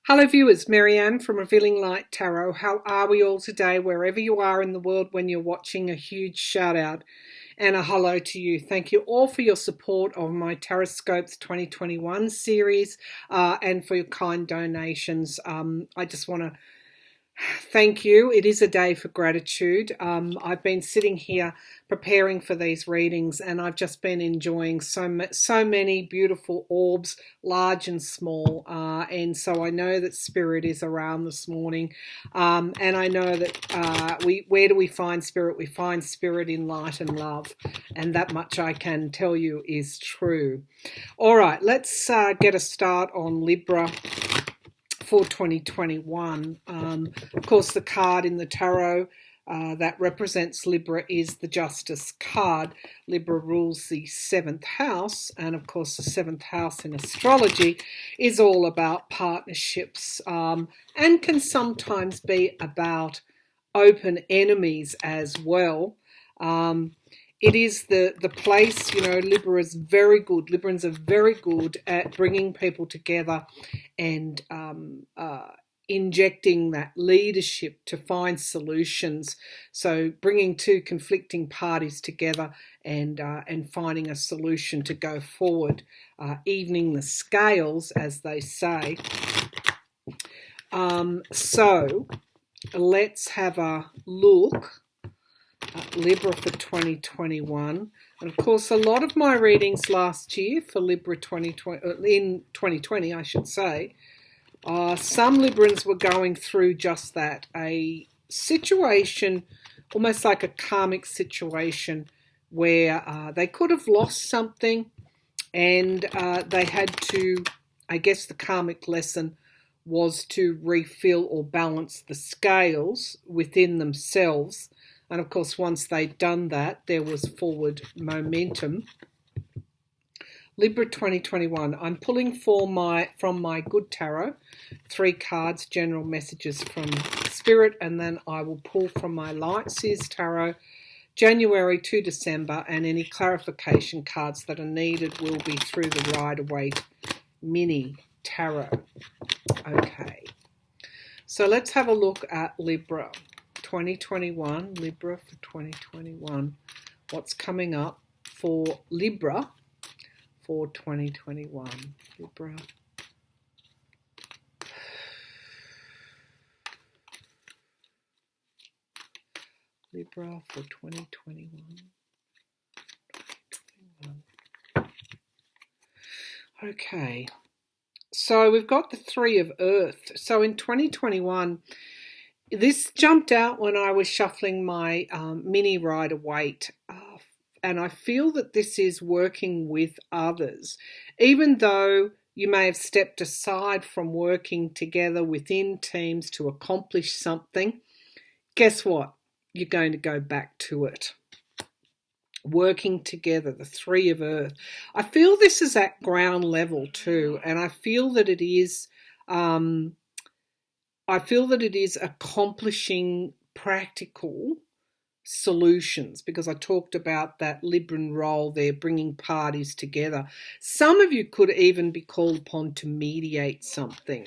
Hello viewers, Marianne from Revealing Light Tarot. How are we all today? Wherever you are in the world when you're watching, a huge shout out and a hello to you. Thank you all for your support of my Taroscopes 2021 series and for your kind donations. I just want to thank you. It is a day for gratitude. I've been sitting here preparing for these readings and I've just been enjoying so many beautiful orbs, large and small. And so I know that Spirit is around this morning. And I know that where do we find Spirit? We find Spirit in light and love. And that much I can tell you is true. All right, let's get a start on Libra for 2021. Of course, the card in the tarot that represents Libra is the Justice card. Libra rules the 7th house, and of course the 7th house in astrology is all about partnerships and can sometimes be about open enemies as well. It is the place, Libra is very good. Librans are very good at bringing people together and injecting that leadership to find solutions. So bringing two conflicting parties together and finding a solution to go forward, evening the scales, as they say. So let's have a look. Libra for 2021, and of course a lot of my readings last year for Libra in 2020 I should say, some Librans were going through just that, a situation almost like a karmic situation where they could have lost something and they had to, I guess the karmic lesson was to refill or balance the scales within themselves. And of course, once they'd done that, there was forward momentum. Libra 2021. I'm pulling from my good tarot 3 cards, general messages from Spirit, and then I will pull from my Light Seers tarot, January to December, and any clarification cards that are needed will be through the Rider-Waite mini tarot. Okay, so let's have a look at Libra 2021, Libra for 2021. What's coming up for Libra for 2021? Libra for 2021. Okay, so we've got the 3 of Earth. So in 2021, this jumped out when I was shuffling my mini Rider-Waite, and I feel that this is working with others. Even though you may have stepped aside from working together within teams to accomplish something, guess what? You're going to go back to it. Working together, the 3 of Earth. I feel this is at ground level too, and I feel that it is accomplishing practical solutions, because I talked about that Libran role there, bringing parties together. Some of you could even be called upon to mediate something.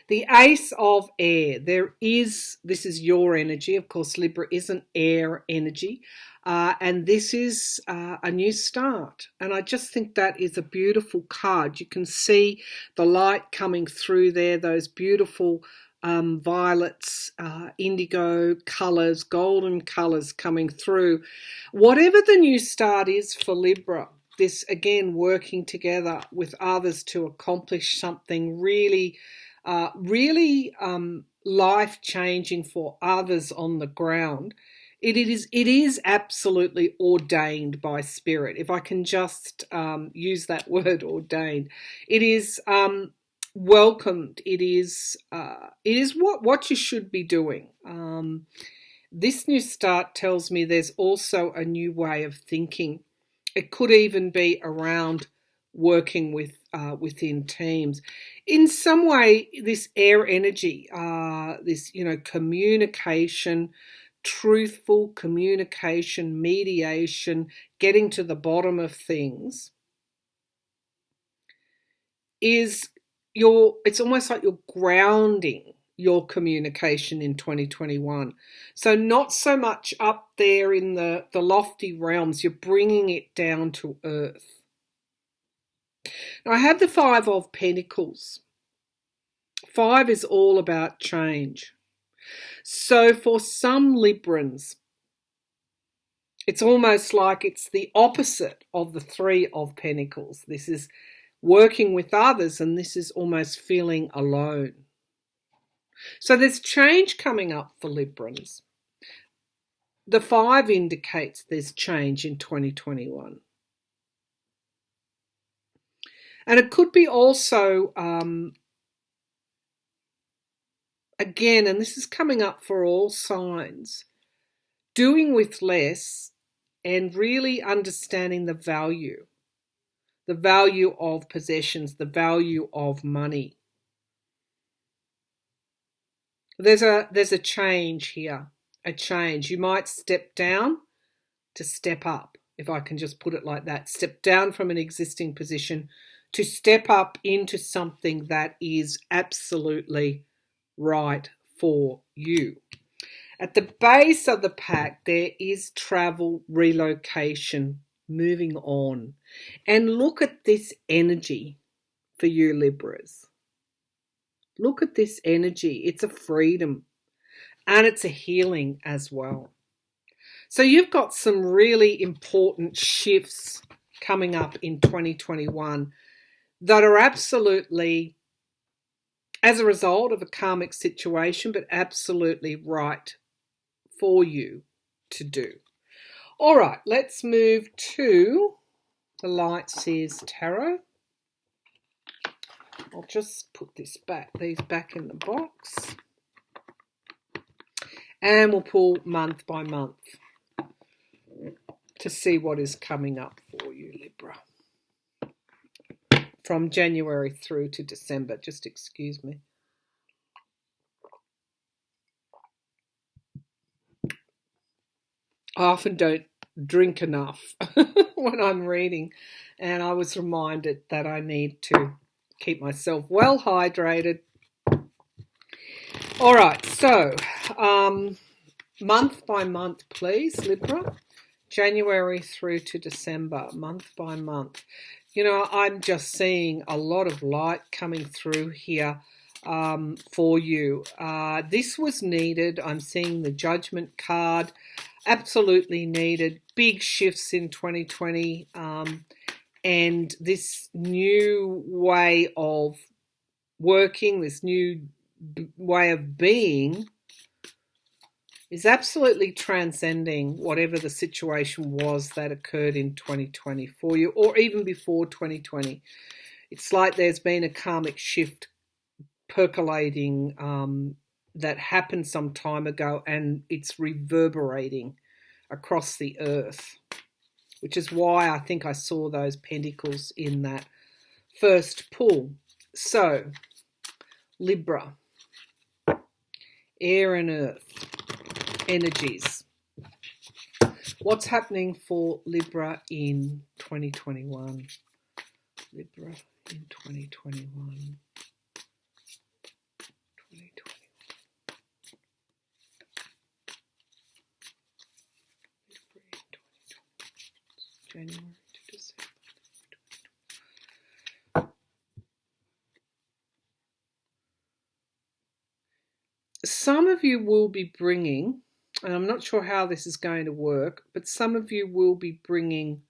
The Ace of Air. This is your energy. Of course, Libra is an air energy. And this is a new start. And I just think that is a beautiful card. You can see the light coming through there, those beautiful violets, indigo colours, golden colours coming through. Whatever the new start is for Libra, this again working together with others to accomplish something really life-changing for others on the ground. It is absolutely ordained by Spirit. If I can just use that word, ordained. It is welcomed. It is what you should be doing. This new start tells me there's also a new way of thinking. It could even be around working within teams. In some way, this air energy, this communication, truthful communication, mediation, getting to the bottom of things is it's almost like you're grounding your communication in 2021. So not so much up there in the lofty realms, you're bringing it down to earth. Now I have the Five of Pentacles. 5 is all about change. So for some Librans, it's almost like it's the opposite of the 3 of Pentacles. This is working with others, and this is almost feeling alone. So there's change coming up for Librans. The 5 indicates there's change in 2021. And it could be also, again, and this is coming up for all signs, doing with less and really understanding the value of possessions, the value of money. There's a change here, a change. You might step down to step up, if I can just put it like that. Step down from an existing position to step up into something that is absolutely right for you. At the base of the pack, there is travel, relocation, moving on. And look at this energy for you, Libras. Look at this energy. It's a freedom and it's a healing as well. So you've got some really important shifts coming up in 2021 that are absolutely as a result of a karmic situation, but absolutely right for you to do. All right, let's move to the Light Seers Tarot. I'll just put these back in the box. And we'll pull month by month to see what is coming up for you, Libra. From January through to December. Just excuse me. I often don't drink enough when I'm reading, and I was reminded that I need to keep myself well hydrated. All right, so month by month, please, Libra. January through to December, month by month. You know, I'm just seeing a lot of light coming through here for you. This was needed. I'm seeing the Judgment card. Absolutely needed. Big shifts in 2020. And this new way of working, this new way of being is absolutely transcending whatever the situation was that occurred in 2020 for you, or even before 2020. It's like there's been a karmic shift percolating that happened some time ago, and it's reverberating across the earth, which is why I think I saw those pentacles in that first pull. So, Libra, air and earth energies. What's happening for Libra in 2021? Libra in 2021. January to December. Some of you will be bringing, and I'm not sure how this is going to work, but some of you will be bringing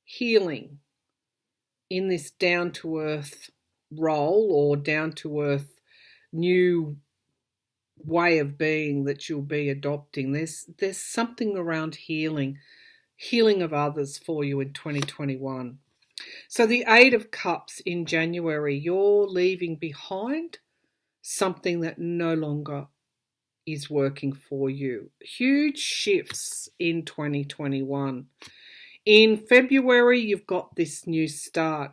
healing in this down-to-earth role or down-to-earth new way of being that you'll be adopting. There's something around healing of others for you in 2021. So the 8 of Cups in January, you're leaving behind something that no longer is working for you. Huge shifts in 2021. In February, you've got this new start.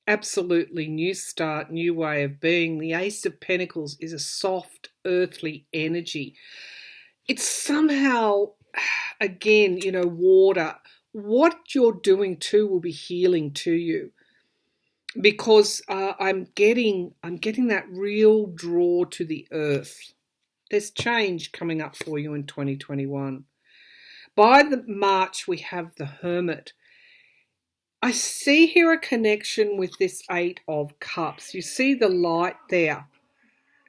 Absolutely new start, new way of being. The Ace of Pentacles is a soft, earthly energy. It's somehow, again, water. What you're doing too will be healing to you. because I'm getting that real draw to the earth. There's change coming up for you in 2021. By the March, we have the Hermit. I see here a connection with this Eight of Cups. You see the light there.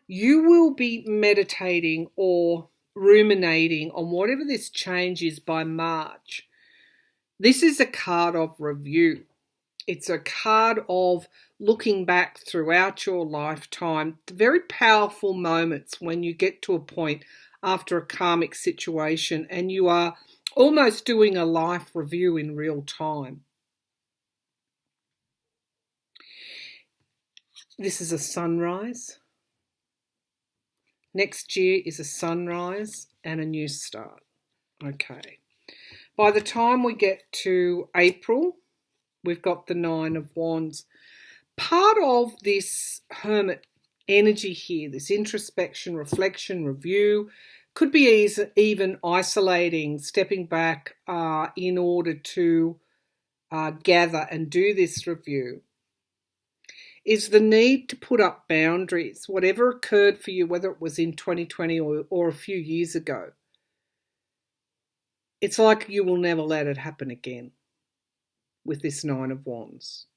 You will be meditating or ruminating on whatever this change is by March. This is a card of review. It's a card of looking back throughout your lifetime, very powerful moments when you get to a point after a karmic situation and you are almost doing a life review in real time. This is a sunrise. Next year is a sunrise and a new start. Okay. By the time we get to April, we've got the Nine of Wands. Part of this Hermit energy here, this introspection, reflection, review, could be even isolating, stepping back in order to gather and do this review, is the need to put up boundaries. Whatever occurred for you, whether it was in 2020 or a few years ago, it's like you will never let it happen again with this Nine of Wands.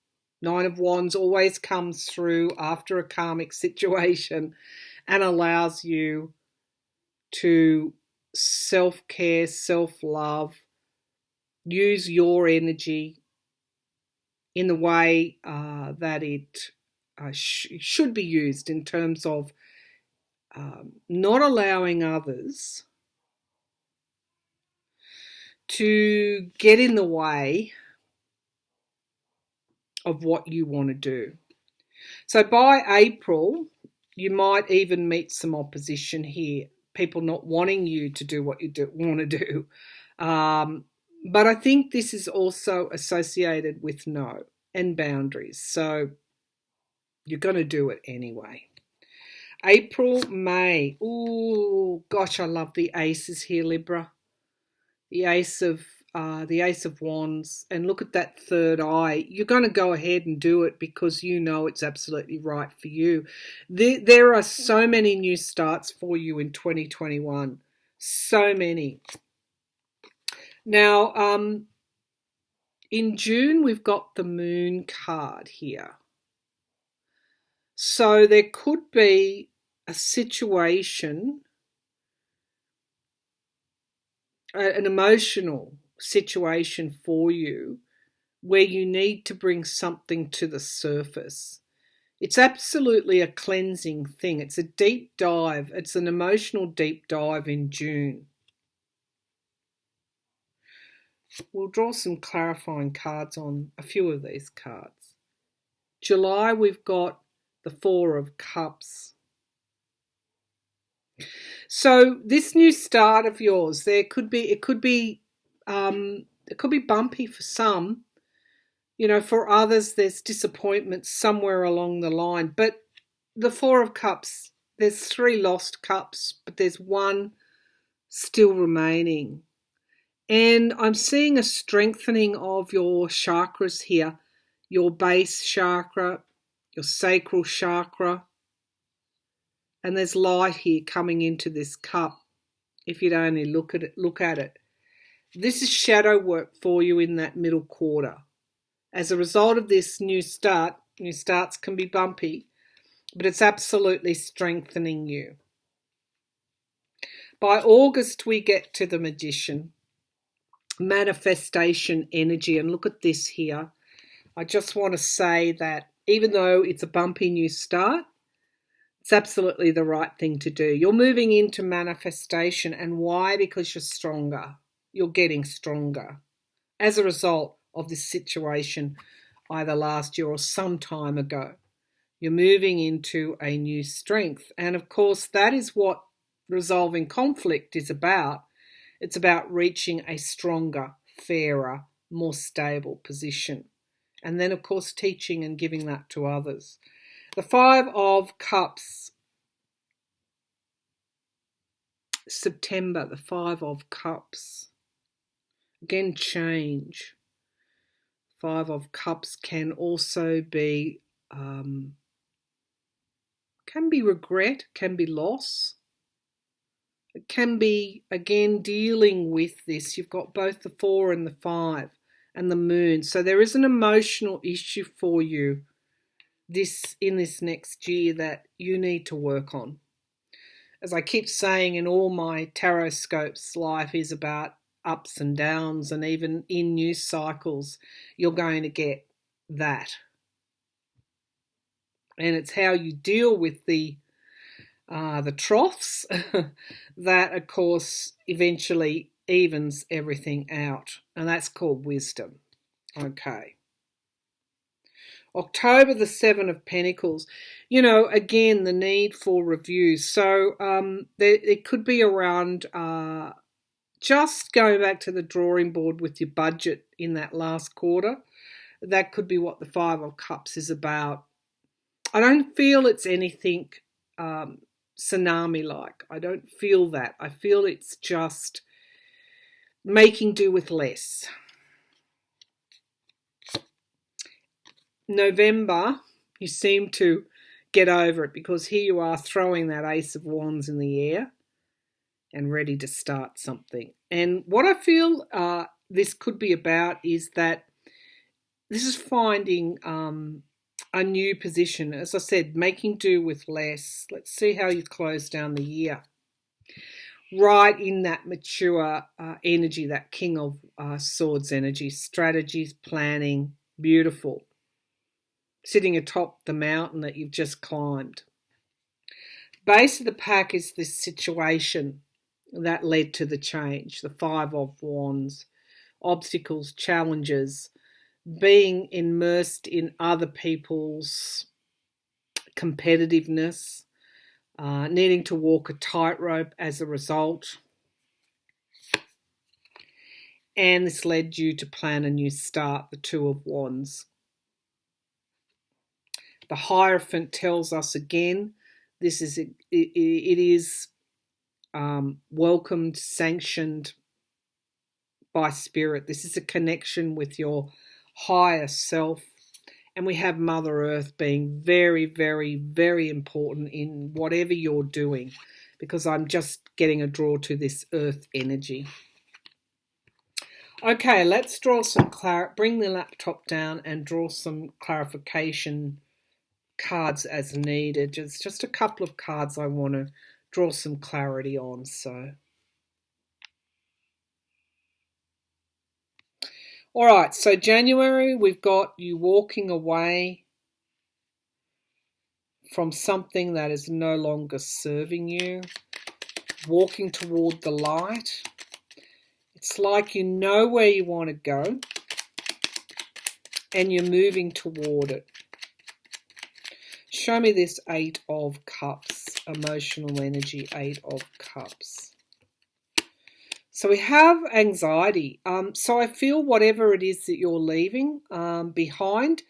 Nine of Wands always comes through after a karmic situation and allows you to self-care, self-love, use your energy in the way that it should be used, in terms of not allowing others to get in the way of what you want to do. So by April, you might even meet some opposition here, people not wanting you to do what you want to do. But I think this is also associated with no and boundaries. So you're going to do it anyway. April, May. Oh, gosh, I love the aces here, Libra. The Ace of Wands, and look at that third eye. You're going to go ahead and do it because you know it's absolutely right for you. There are so many new starts for you in 2021. So many. Now, in June, we've got the Moon card here. So there could be a situation, an emotional situation for you where you need to bring something to the surface. It's absolutely a cleansing thing. It's a deep dive. It's an emotional deep dive in June. We'll draw some clarifying cards on a few of these cards. July, we've got the Four of Cups. So this new start of yours, it could be bumpy for some. You know, for others, there's disappointment somewhere along the line. But the Four of Cups, there's 3 lost cups, but there's 1 still remaining. And I'm seeing a strengthening of your chakras here, your base chakra, your sacral chakra. And there's light here coming into this cup if you'd only look at it. This is shadow work for you in that middle quarter. As a result of this new starts can be bumpy, but it's absolutely strengthening you. By August, we get to the Magician, manifestation energy. And look at this here. I just want to say that even though it's a bumpy new start, it's absolutely the right thing to do. You're moving into manifestation. And why? Because you're stronger. You're getting stronger as a result of this situation either last year or some time ago. You're moving into a new strength. And of course, that is what resolving conflict is about. It's about reaching a stronger, fairer, more stable position. And then, of course, teaching and giving that to others. The Five of Cups. September, the Five of Cups. Again, change. Five of Cups can also be regret, can be loss. It can be, again, dealing with this. You've got both the 4 and the 5 and the moon. So there is an emotional issue for you in this next year that you need to work on. As I keep saying in all my tarot scopes, life is about ups and downs, and even in news cycles, you're going to get that. And it's how you deal with the troughs that, of course, eventually evens everything out. And that's called wisdom. Okay. October, the 7 of Pentacles. You know, again, the need for reviews. So it could be around just going back to the drawing board with your budget in that last quarter. That could be what the 5 of Cups is about. I don't feel it's anything tsunami-like. I don't feel that. I feel it's just making do with less. November, you seem to get over it, because here you are throwing that Ace of Wands in the air and ready to start something. And what I feel this could be about is that this is finding a new position. As I said, making do with less. Let's see how you close down the year. Right in that mature energy, that King of Swords energy, strategies, planning, beautiful. Sitting atop the mountain that you've just climbed. Base of the pack is this situation that led to the change. The 5 of Wands, obstacles, challenges, being immersed in other people's competitiveness, needing to walk a tightrope as a result. And this led you to plan a new start, the 2 of Wands. The Hierophant tells us again, it is welcomed, sanctioned by Spirit. This is a connection with your higher self. And we have Mother Earth being very, very, very important in whatever you're doing, because I'm just getting a draw to this Earth energy. Okay, let's draw some bring the laptop down and draw some clarification cards as needed. It's just a couple of cards I want to draw some clarity on. So, all right, so January, we've got you walking away from something that is no longer serving you, walking toward the light. It's like you know where you want to go and you're moving toward it. Show me this 8 of Cups, emotional energy, 8 of Cups. So we have anxiety. So I feel whatever it is that you're leaving behind,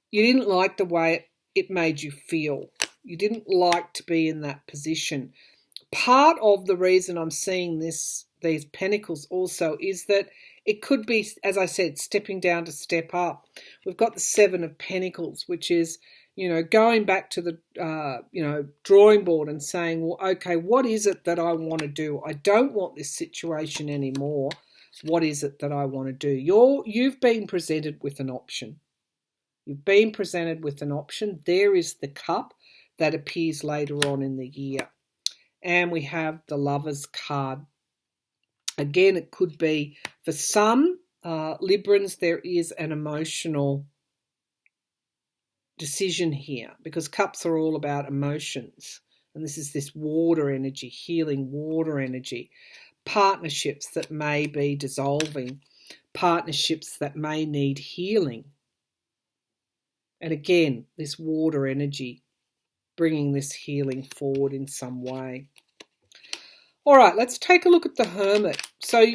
you didn't like the way it made you feel. You didn't like to be in that position. Part of the reason I'm seeing these pentacles also is that it could be, as I said, stepping down to step up. We've got the 7 of Pentacles, which is, going back to the, drawing board and saying, well, okay, what is it that I want to do? I don't want this situation anymore. What is it that I want to do? You've been presented with an option. You've been presented with an option. There is the cup that appears later on in the year. And we have the Lovers card. Again, it could be, for some Librans, there is an emotional decision here, because cups are all about emotions. And this is this water energy, healing water energy. Partnerships that may be dissolving. Partnerships that may need healing. And again, this water energy bringing this healing forward in some way. All right, let's take a look at the Hermit. So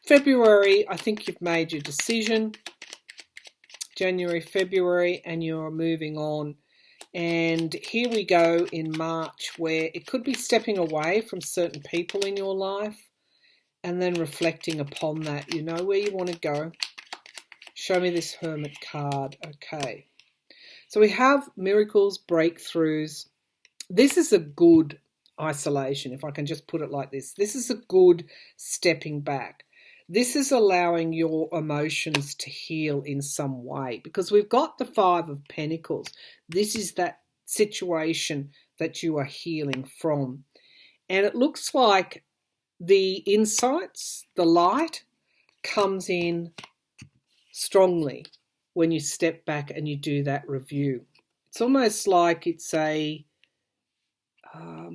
February, I think you've made your decision. January, February, and you're moving on. And here we go in March, where it could be stepping away from certain people in your life and then reflecting upon that. You know where you want to go. Show me this Hermit card. Okay. So we have miracles, breakthroughs. This is a good isolation, if I can just put it like this. This is a good stepping back. This is allowing your emotions to heal in some way, because we've got the Five of Pentacles. This is that situation that you are healing from. And it looks like the insights, the light, comes in strongly when you step back and you do that review. It's almost like it's a, I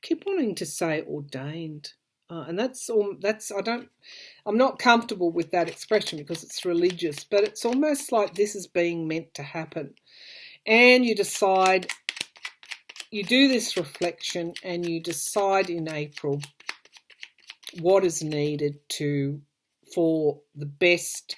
keep wanting to say ordained. And I'm not comfortable with that expression because it's religious, but it's almost like this is being meant to happen. And you decide, you do this reflection and you decide in April what is needed for the best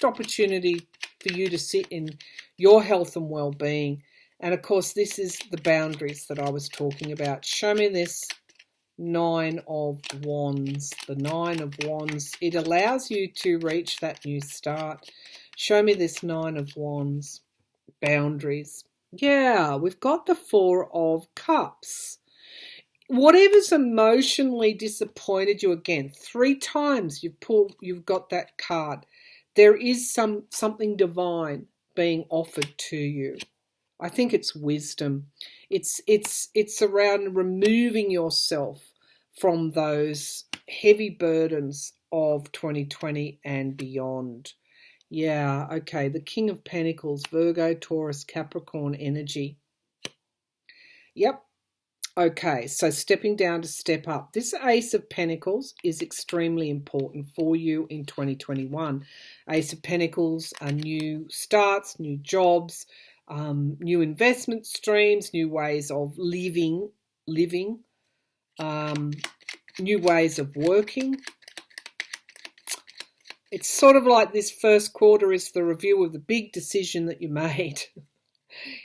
opportunity for you to sit in your health and well-being. And of course, this is the boundaries that I was talking about. Show me this Nine of Wands. The Nine of Wands. It allows you to reach that new start. Show me this Nine of Wands. Boundaries. Yeah, we've got the Four of Cups. Whatever's emotionally disappointed you, again, 3 times you've got that card. There is something divine being offered to you. I think it's wisdom. It's around removing yourself from those heavy burdens of 2020 and beyond. Yeah, okay. The King of Pentacles, Virgo, Taurus, Capricorn energy. Yep. Okay, so stepping down to step up. This Ace of Pentacles is extremely important for you in 2021. Ace of Pentacles are new starts, new jobs, new investment streams, new ways of living, new ways of working. It's sort of like this first quarter is the review of the big decision that you made.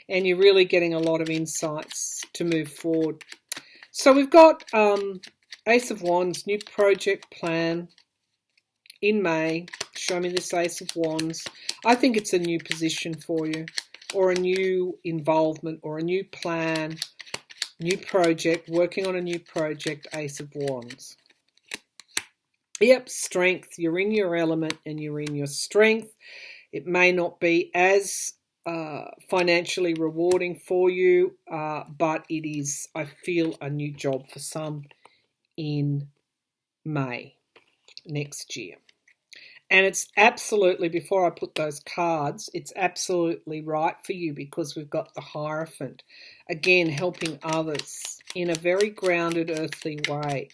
And you're really getting a lot of insights to move forward. So we've got Ace of Wands, new project plan in May. Show me this Ace of Wands. I think it's a new position for you, or a new involvement, or a new plan, new project, working on a new project, Ace of Wands. Yep, strength. You're in your element and you're in your strength. It may not be as financially rewarding for you, but it is, I feel, a new job for some in May next year. And it's absolutely, before I put those cards, it's absolutely right for you because we've got the Hierophant. Again, helping others in a very grounded, earthly way.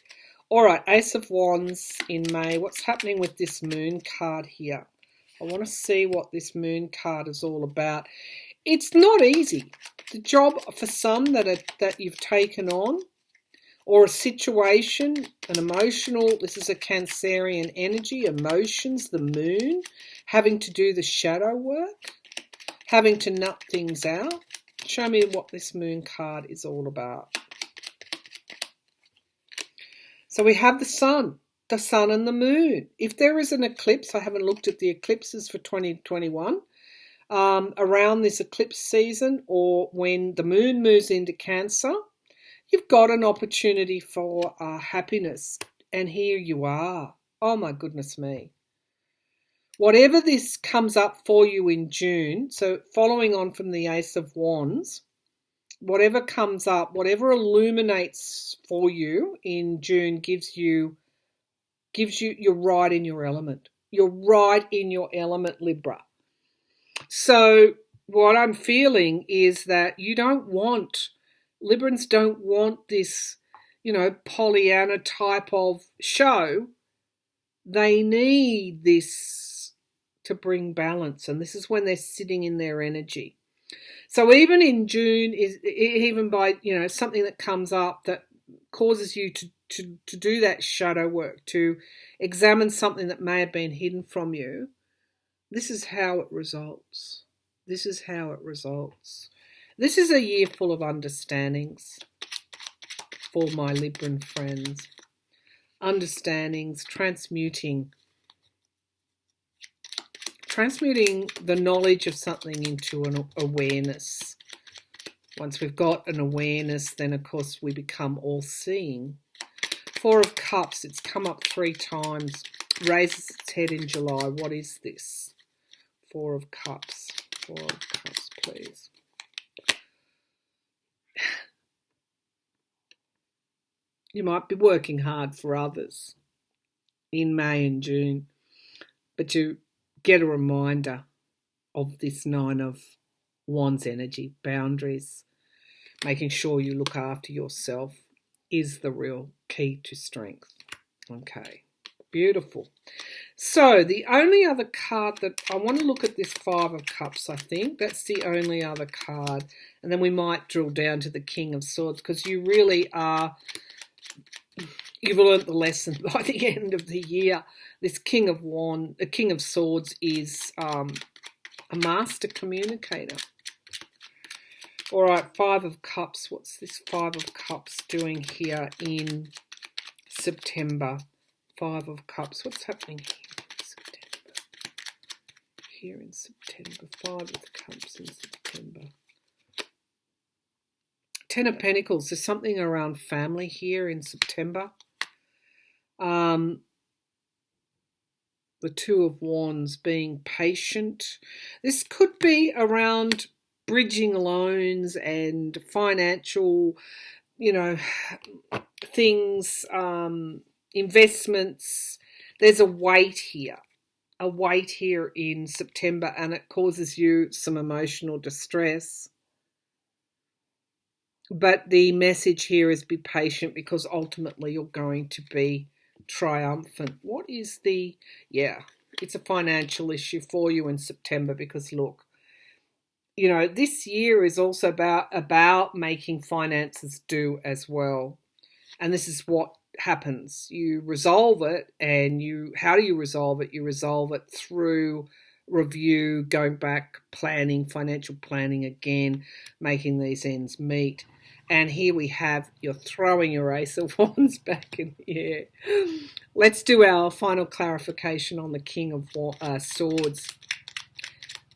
All right, Ace of Wands in May. What's happening with this Moon card here? I want to see what this Moon card is all about. It's not easy. The job for some that you've taken on, or a situation, an emotional, this is a Cancerian energy, emotions, the Moon, having to do the shadow work, having to nut things out. Show me what this Moon card is all about. So we have the Sun and the Moon. If there is an eclipse, I haven't looked at the eclipses for 2021, around this eclipse season, or when the Moon moves into Cancer, you've got an opportunity for happiness. And here you are. Oh my goodness me. Whatever this comes up for you in June, so following on from the Ace of Wands, whatever comes up, whatever illuminates for you in June gives you, you're right in your element. You're right in your element, Libra. So what I'm feeling is that Librans don't want this, Pollyanna type of show. They need this to bring balance. And this is when they're sitting in their energy. So even in June, even by, something that comes up that causes you to do that shadow work, to examine something that may have been hidden from you, this is how it results. This is how it results. This is a year full of understandings for my Libran friends. Understandings, transmuting transmuting the knowledge of something into an awareness. Once we've got an awareness, then of course we become all-seeing. Four of Cups, it's come up 3 times, raises its head in July. What is this? Four of Cups. Four of Cups, please. You might be working hard for others in May and June, but you get a reminder of this Nine of Wands energy. Boundaries, making sure you look after yourself is the real key to strength. Okay, beautiful. So the only other card that I want to look at, this Five of Cups, I think. That's the only other card. And then we might drill down to the King of Swords, because you really are, you've learnt the lesson by the end of the year. This King of Swords is a master communicator. All right, Five of Cups. What's this Five of Cups doing here in September? Five of Cups. What's happening here in September? Five of Cups in September. Ten of Pentacles. There's something around family here in September. The Two of Wands, being patient. This could be around bridging loans and financial, things, investments. There's a weight here in September, and it causes you some emotional distress. But the message here is be patient, because ultimately you're going to be triumphant. What is the, it's a financial issue for you in September, because look, this year is also about making finances do as well. And this is what happens. You resolve it, and how do you resolve it? You resolve it through review, going back, planning, financial planning again, making these ends meet. And here we have, you're throwing your Ace of Wands back in the air. Let's do our final clarification on the King of Swords.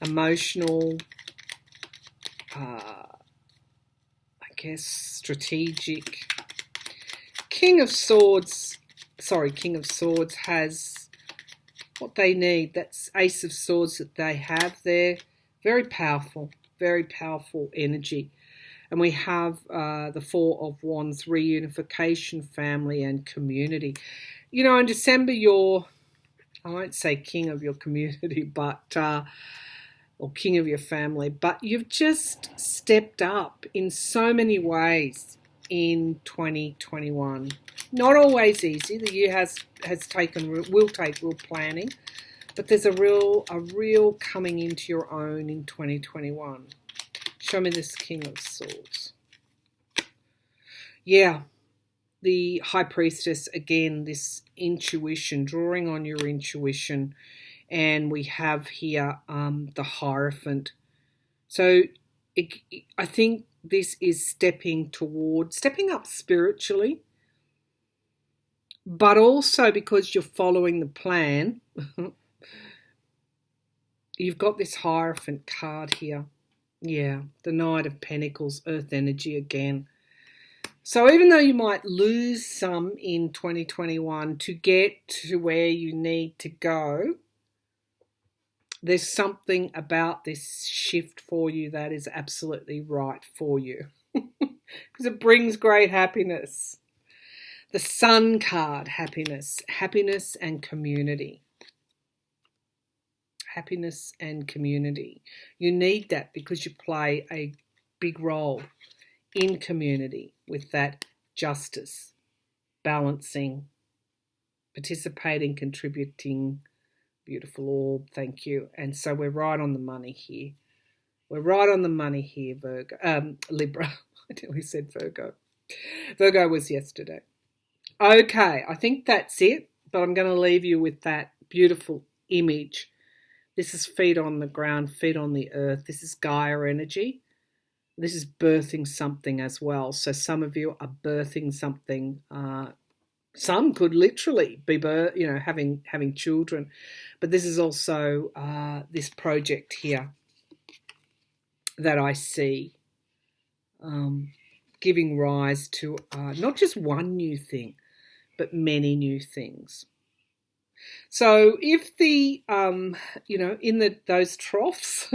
Emotional, strategic. King of Swords has what they need. That's Ace of Swords that they have there. Very powerful energy. And we have the Four of Wands, reunification, family and community. In December, you're, I won't say king of your community, but or king of your family, but you've just stepped up in so many ways in 2021. Not always easy. The year will take real planning, but there's a real coming into your own in 2021. Show me this King of Swords. Yeah, the High Priestess, again, this intuition, drawing on your intuition. And we have here the Hierophant. So I think this is stepping up spiritually, but also because you're following the plan. You've got this Hierophant card here. Yeah, the Knight of Pentacles, earth energy again. So even though you might lose some in 2021 to get to where you need to go, there's something about this shift for you that is absolutely right for you, because it brings great happiness. The Sun card, happiness and community. Happiness and community. You need that because you play a big role in community with that justice, balancing, participating, contributing. Beautiful orb, thank you. And so we're right on the money here. Libra. I nearly said Virgo. Virgo was yesterday. Okay, I think that's it, but I'm going to leave you with that beautiful image. This is feet on the ground, feet on the earth. This is Gaia energy. This is birthing something as well. So some of you are birthing something Some could literally be, having children, but this is also this project here that I see giving rise to not just one new thing, but many new things. So if the, in those troughs,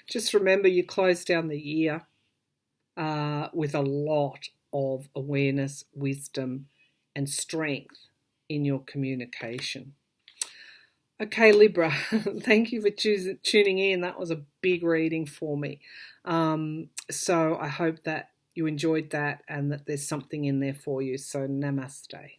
just remember you close down the year with a lot of awareness, wisdom, and strength in your communication. Okay, Libra, thank you for tuning in. That was a big reading for me. So I hope that you enjoyed that and that there's something in there for you. So namaste.